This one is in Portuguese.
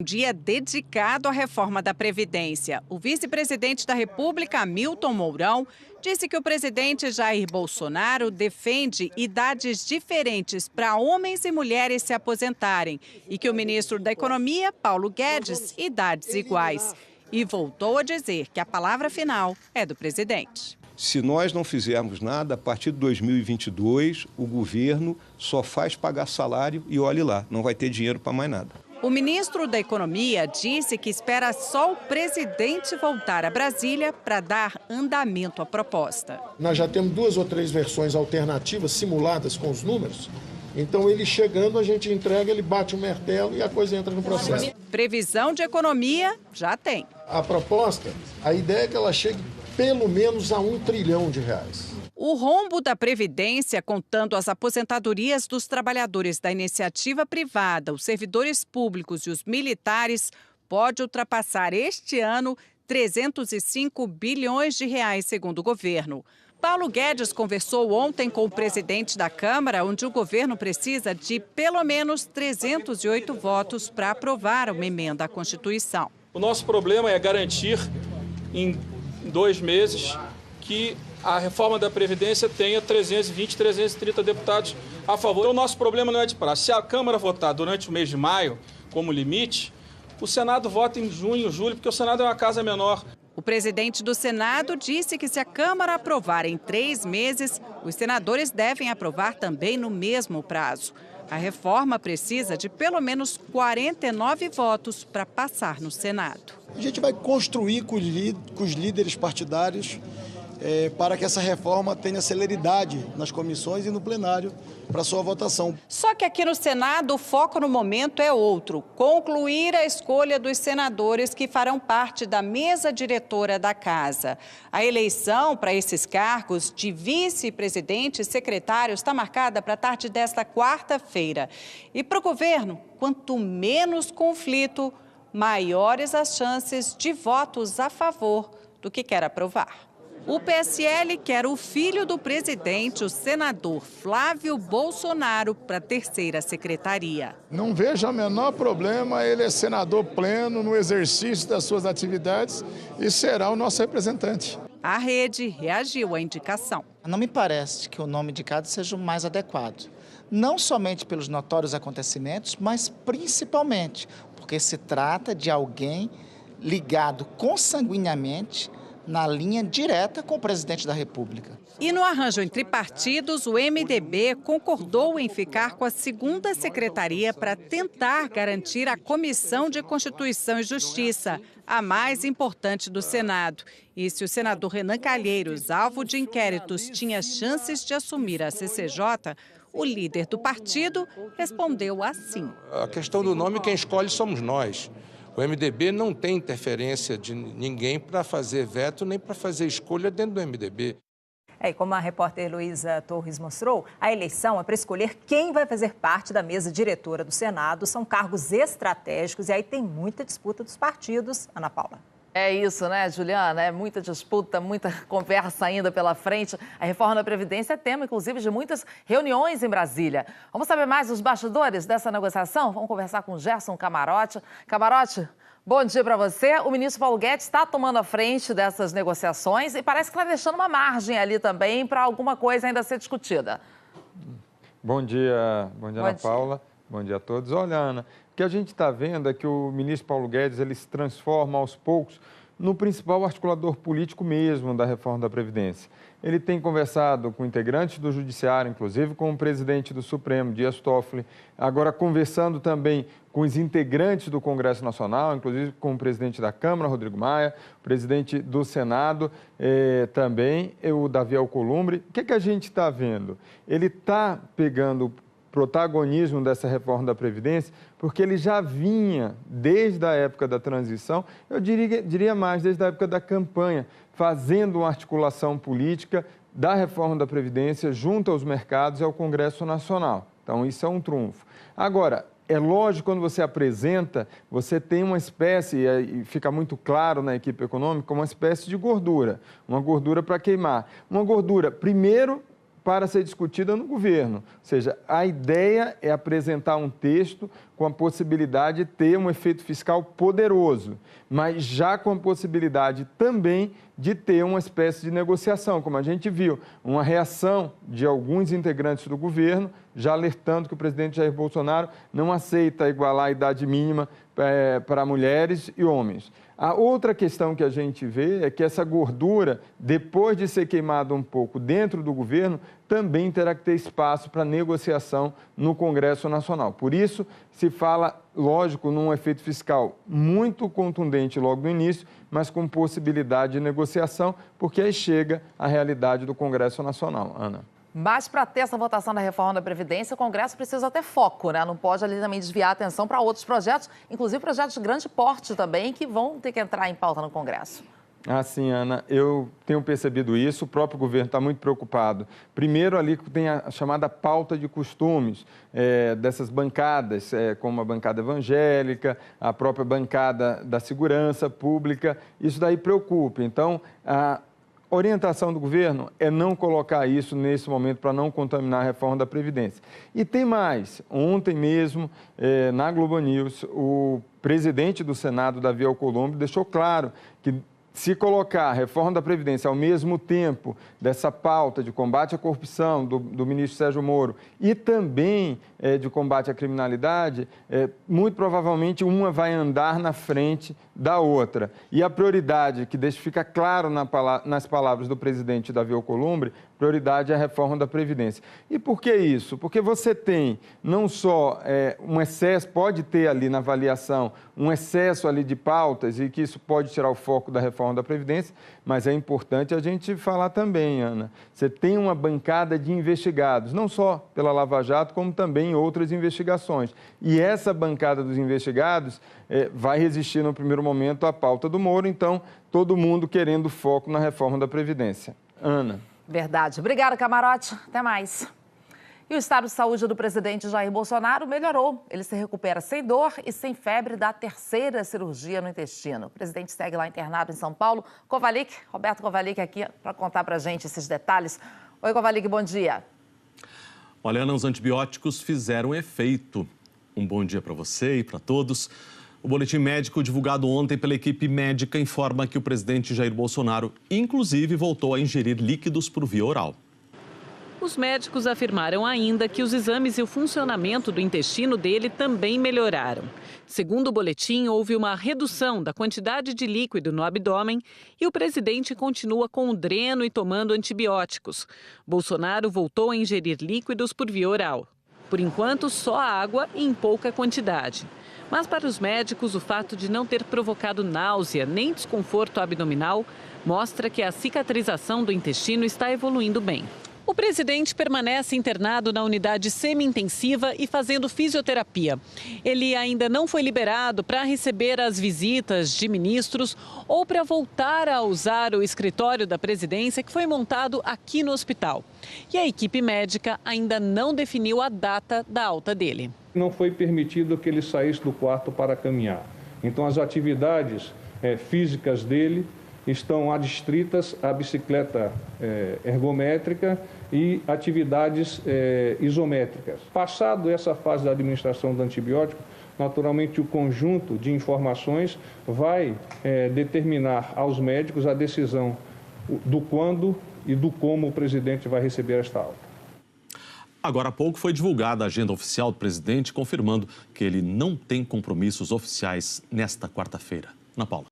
Dia dedicado à reforma da Previdência. O vice-presidente da República, Hamilton Mourão, disse que o presidente Jair Bolsonaro defende idades diferentes para homens e mulheres se aposentarem e que o ministro da Economia, Paulo Guedes, idades iguais. E voltou a dizer que a palavra final é do presidente. Se nós não fizermos nada, a partir de 2022, o governo só faz pagar salário e olhe lá, não vai ter dinheiro para mais nada. O ministro da Economia disse que espera só o presidente voltar a Brasília para dar andamento à proposta. Nós já temos 2 ou 3 versões alternativas simuladas com os números. Então, ele chegando, a gente entrega, ele bate o martelo e a coisa entra no processo. Previsão de economia já tem. A proposta, a ideia é que ela chegue pelo menos a R$1 trilhão. O rombo da Previdência, contando as aposentadorias dos trabalhadores da iniciativa privada, os servidores públicos e os militares, pode ultrapassar este ano 305 bilhões de reais, segundo o governo. Paulo Guedes conversou ontem com o presidente da Câmara, onde o governo precisa de pelo menos 308 votos para aprovar uma emenda à Constituição. O nosso problema é garantir em 2 meses que a reforma da Previdência tenha 320, 330 deputados a favor. Então, o nosso problema não é de prazo. Se a Câmara votar durante o mês de maio, como limite, o Senado vota em junho, julho, porque o Senado é uma casa menor. O presidente do Senado disse que se a Câmara aprovar em 3 meses, os senadores devem aprovar também no mesmo prazo. A reforma precisa de pelo menos 49 votos para passar no Senado. A gente vai construir com os líderes partidários para que essa reforma tenha celeridade nas comissões e no plenário para sua votação. Só que aqui no Senado o foco no momento é outro: concluir a escolha dos senadores que farão parte da mesa diretora da Casa. A eleição para esses cargos de vice-presidente e secretário está marcada para a tarde desta quarta-feira. E para o governo, quanto menos conflito, maiores as chances de votos a favor do que quer aprovar. O PSL quer o filho do presidente, o senador Flávio Bolsonaro, para a 3ª secretaria. Não vejo o menor problema, ele é senador pleno no exercício das suas atividades e será o nosso representante. A rede reagiu à indicação. Não me parece que o nome indicado seja o mais adequado. Não somente pelos notórios acontecimentos, mas principalmente porque se trata de alguém ligado consanguinamente na linha direta com o presidente da República. E no arranjo entre partidos, o MDB concordou em ficar com a 2ª secretaria para tentar garantir a Comissão de Constituição e Justiça, a mais importante do Senado. E se o senador Renan Calheiros, alvo de inquéritos, tinha chances de assumir a CCJ, o líder do partido respondeu assim. A questão do nome, quem escolhe somos nós. O MDB não tem interferência de ninguém para fazer veto nem para fazer escolha dentro do MDB. E como a repórter Luísa Torres mostrou, a eleição é para escolher quem vai fazer parte da mesa diretora do Senado. São cargos estratégicos e aí tem muita disputa dos partidos. Ana Paula. É isso, né, Juliana? É muita disputa, muita conversa ainda pela frente. A reforma da Previdência é tema, inclusive, de muitas reuniões em Brasília. Vamos saber mais dos bastidores dessa negociação? Vamos conversar com o Gerson Camarote. Camarote, bom dia para você. O ministro Paulo Guedes está tomando a frente dessas negociações e parece que está deixando uma margem ali também para alguma coisa ainda ser discutida. Bom dia Ana Paula. Bom dia a todos. Olha, Ana, o que a gente está vendo é que o ministro Paulo Guedes ele se transforma aos poucos no principal articulador político mesmo da reforma da Previdência. Ele tem conversado com integrantes do Judiciário, inclusive com o presidente do Supremo, Dias Toffoli, agora conversando também com os integrantes do Congresso Nacional, inclusive com o presidente da Câmara, Rodrigo Maia, o presidente do Senado, também, o Davi Alcolumbre. O que a gente está vendo? Ele está pegando protagonismo dessa reforma da Previdência, porque ele já vinha, desde a época da transição, eu diria mais, desde a época da campanha, fazendo uma articulação política da reforma da Previdência junto aos mercados e ao Congresso Nacional. Então, isso é um trunfo. Agora, é lógico, quando você apresenta, você tem uma espécie, e fica muito claro na equipe econômica, uma espécie de gordura, uma gordura para queimar. Uma gordura, primeiro, para ser discutida no governo. Ou seja, a ideia é apresentar um texto com com a possibilidade de ter um efeito fiscal poderoso, mas já com a possibilidade também de ter uma espécie de negociação, como a gente viu, uma reação de alguns integrantes do governo, já alertando que o presidente Jair Bolsonaro não aceita igualar a idade mínima para mulheres e homens. A outra questão que a gente vê é que essa gordura, depois de ser queimada um pouco dentro do governo, também terá que ter espaço para negociação no Congresso Nacional. Por isso, se fala, lógico, num efeito fiscal muito contundente logo no início, mas com possibilidade de negociação, porque aí chega a realidade do Congresso Nacional. Ana. Mas para ter essa votação da reforma da Previdência, o Congresso precisa ter foco, né? Não pode ali também desviar a atenção para outros projetos, inclusive projetos de grande porte também, que vão ter que entrar em pauta no Congresso. Ah, sim, Ana, eu tenho percebido isso, o próprio governo está muito preocupado. Primeiro, ali tem a chamada pauta de costumes dessas bancadas, como a bancada evangélica, a própria bancada da segurança pública, isso daí preocupa. Então, a orientação do governo é não colocar isso nesse momento para não contaminar a reforma da Previdência. E tem mais, ontem mesmo, na Globo News, o presidente do Senado, Davi Alcolumbre, deixou claro que se colocar a reforma da Previdência ao mesmo tempo dessa pauta de combate à corrupção do ministro Sérgio Moro e também de combate à criminalidade, muito provavelmente uma vai andar na frente da outra. E a prioridade, que fica claro nas palavras do presidente Davi Alcolumbre, prioridade é a reforma da Previdência. E por que isso? Porque você tem não só um excesso, pode ter ali na avaliação um excesso ali de pautas e que isso pode tirar o foco da reforma da Previdência, mas é importante a gente falar também, Ana, você tem uma bancada de investigados, não só pela Lava Jato, como também em outras investigações. E essa bancada dos investigados vai resistir no primeiro momento à pauta do Moro, então todo mundo querendo foco na reforma da Previdência. Ana. Verdade. Obrigada, Camarote. Até mais. E o estado de saúde do presidente Jair Bolsonaro melhorou. Ele se recupera sem dor e sem febre da terceira cirurgia no intestino. O presidente segue lá internado em São Paulo. Roberto Kovalik aqui para contar para a gente esses detalhes. Oi, Kovalik, bom dia. Olha, Ana, os antibióticos fizeram efeito. Um bom dia para você e para todos. O boletim médico divulgado ontem pela equipe médica informa que o presidente Jair Bolsonaro, inclusive, voltou a ingerir líquidos por via oral. Os médicos afirmaram ainda que os exames e o funcionamento do intestino dele também melhoraram. Segundo o boletim, houve uma redução da quantidade de líquido no abdômen e o presidente continua com o dreno e tomando antibióticos. Bolsonaro voltou a ingerir líquidos por via oral. Por enquanto, só água e em pouca quantidade. Mas para os médicos, o fato de não ter provocado náusea nem desconforto abdominal mostra que a cicatrização do intestino está evoluindo bem. O presidente permanece internado na unidade semi-intensiva e fazendo fisioterapia. Ele ainda não foi liberado para receber as visitas de ministros ou para voltar a usar o escritório da presidência que foi montado aqui no hospital. E a equipe médica ainda não definiu a data da alta dele. Não foi permitido que ele saísse do quarto para caminhar. Então, as atividades físicas dele estão adstritas à bicicleta ergométrica e atividades isométricas. Passado essa fase da administração do antibiótico, naturalmente o conjunto de informações vai determinar aos médicos a decisão do quando e do como o presidente vai receber esta alta. Agora há pouco foi divulgada a agenda oficial do presidente, confirmando que ele não tem compromissos oficiais nesta quarta-feira. Ana Paula.